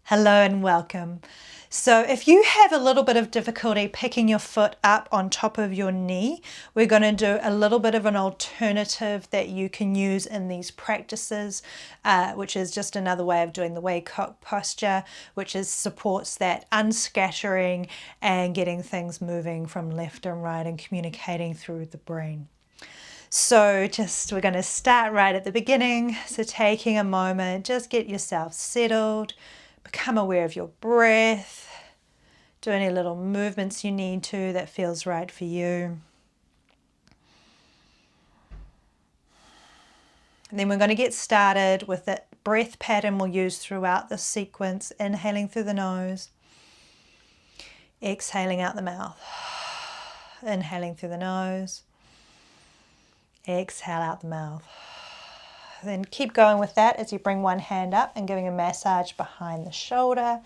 Hello and welcome. So if you have a little bit of difficulty picking your foot up on top of your knee, we're going to do a little bit of an alternative that you can use in these practices, which is just another way of doing the way cock posture, which supports that unscattering and getting things moving from left and right and communicating through the brain. So we're going to start right at the beginning. So taking a moment, just get yourself settled, become aware of your breath, do any little movements you need to that feels right for you. And then we're going to get started with the breath pattern we'll use throughout the sequence, inhaling through the nose, exhaling out the mouth, inhaling through the nose, exhale out the mouth. Then keep going with that as you bring one hand up and giving a massage behind the shoulder.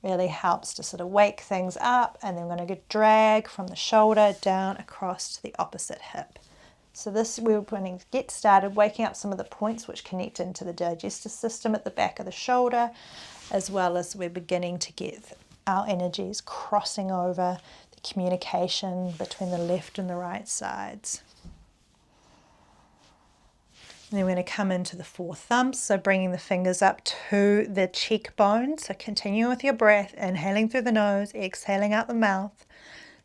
Really helps to sort of wake things up, and then we're going to drag from the shoulder down across to the opposite hip. So we're going to get started waking up some of the points which connect into the digestive system at the back of the shoulder, as well as we're beginning to get our energies crossing over the communication between the left and the right sides. And then we're going to come into the four thumbs, so bringing the fingers up to the cheekbone. So continue with your breath, inhaling through the nose, exhaling out the mouth.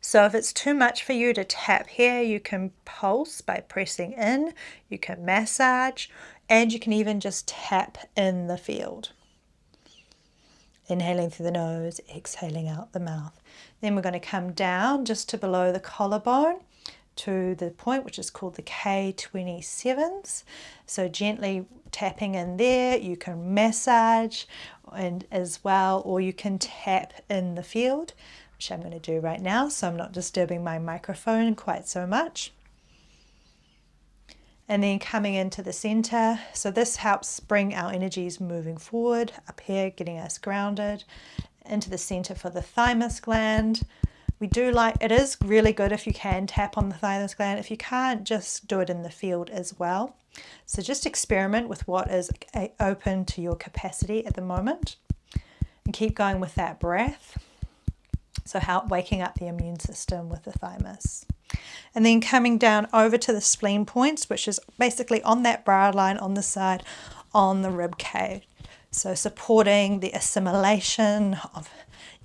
So if it's too much for you to tap here, you can pulse by pressing in, you can massage, and you can even just tap in the field. Inhaling through the nose, exhaling out the mouth. Then we're going to come down just to below the collarbone to the point which is called the K27s. So gently tapping in there, you can massage and as well, or you can tap in the field, which I'm going to do right now, so I'm not disturbing my microphone quite so much. And then coming into the center, so this helps bring our energies moving forward, up here, getting us grounded, into the center for the thymus gland. It is really good if you can tap on the thymus gland. If you can't, just do it in the field as well. So just experiment with what is open to your capacity at the moment. And keep going with that breath. So help waking up the immune system with the thymus. And then coming down over to the spleen points, which is basically on that brow line on the side, on the rib cage. So supporting the assimilation of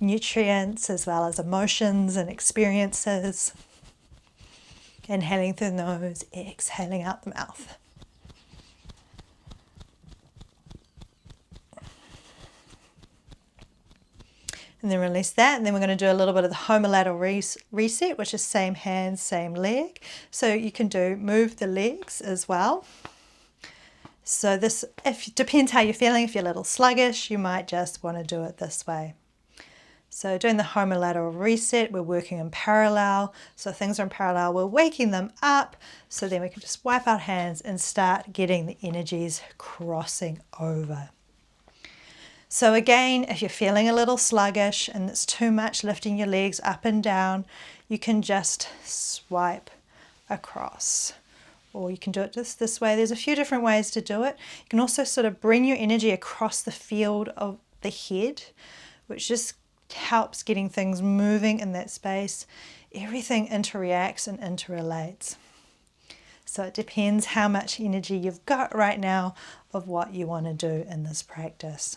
nutrients as well as emotions and experiences. Inhaling through the nose, exhaling out the mouth. And then release that, and then we're going to do a little bit of the homolateral reset, which is same hand, same leg. So you can move the legs as well. So this, depends how you're feeling. If you're a little sluggish, you might just want to do it this way. So doing the homolateral reset, we're working in parallel. So things are in parallel, we're waking them up. So then we can just wipe our hands and start getting the energies crossing over. So again, if you're feeling a little sluggish and it's too much lifting your legs up and down, you can just swipe across. Or you can do it just this way. There's a few different ways to do it. You can also sort of bring your energy across the field of the head, which just helps getting things moving in that space. Everything interreacts and interrelates. So it depends how much energy you've got right now of what you want to do in this practice.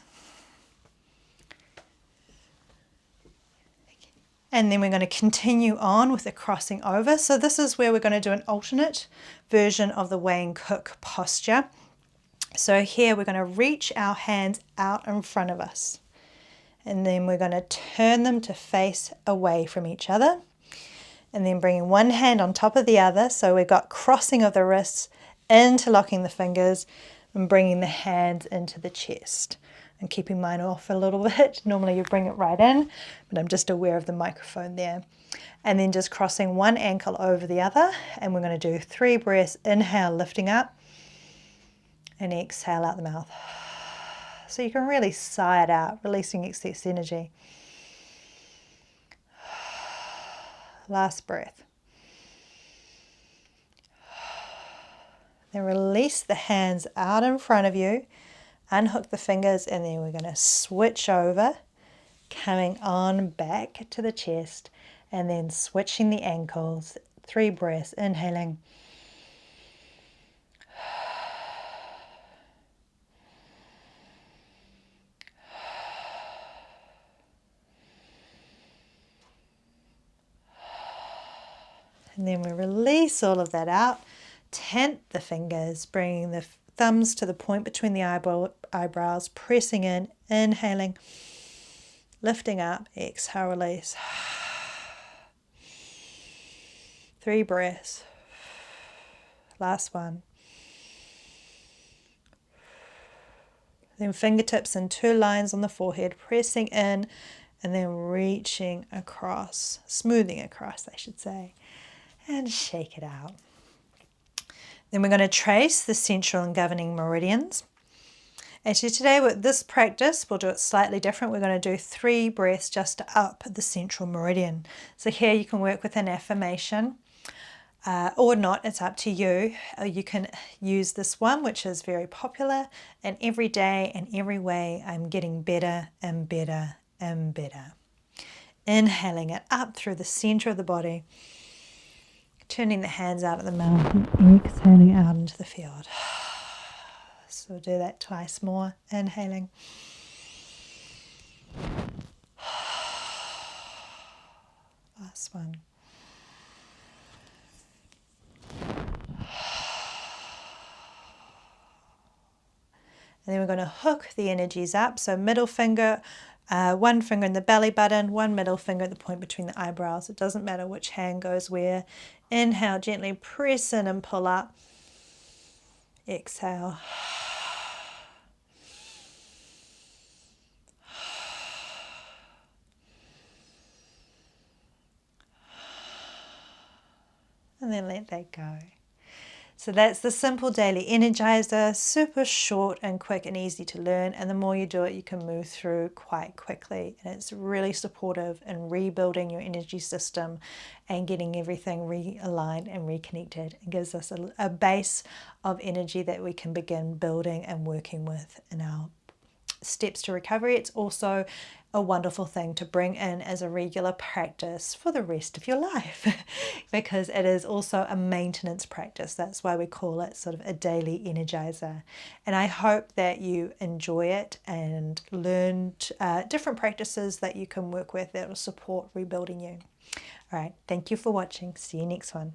And then we're going to continue on with the crossing over. So this is where we're going to do an alternate version of the Wayne Cook posture. So here we're going to reach our hands out in front of us. And then we're going to turn them to face away from each other. And then bringing one hand on top of the other. So we've got crossing of the wrists, interlocking the fingers, and bringing the hands into the chest. And keeping mine off a little bit. Normally you bring it right in, but I'm just aware of the microphone there. And then just crossing one ankle over the other. And we're going to do 3 breaths. Inhale, lifting up. And exhale out the mouth. So you can really sigh it out, releasing excess energy. Last breath. Then release the hands out in front of you. unhook the fingers, and then we're going to switch over, coming on back to the chest, and then switching the ankles. 3 breaths, inhaling. And then we release all of that out. Tent the fingers, bringing the thumbs to the point between the eyebrows, pressing in, inhaling, lifting up, exhale, release. 3 breaths. Last one. Then fingertips in 2 lines on the forehead, pressing in and then reaching across, smoothing across, I should say, and shake it out. Then we're going to trace the central and governing meridians. Actually, today with this practice, we'll do it slightly different. We're going to do 3 breaths just up the central meridian. So here you can work with an affirmation or not, it's up to you. You can use this one, which is very popular, and every day and every way I'm getting better and better and better. Inhaling it up through the center of the body, turning the hands out of the mouth and exhaling out into the field. So we'll do that twice more. Inhaling. Last one. And then we're going to hook the energies up. So middle finger, one finger in the belly button, one middle finger at the point between the eyebrows. It doesn't matter which hand goes where. Inhale, gently press in and pull up. Exhale. And then let that go. So that's the simple daily energizer, super short and quick and easy to learn. And the more you do it, you can move through quite quickly. And it's really supportive in rebuilding your energy system and getting everything realigned and reconnected. It gives us a base of energy that we can begin building and working with in our steps to recovery. It's also a wonderful thing to bring in as a regular practice for the rest of your life because it is also a maintenance practice. That's why we call it sort of a daily energizer. And I hope that you enjoy it and learned different practices that you can work with that will support rebuilding you. All right, thank you for watching. See you next one.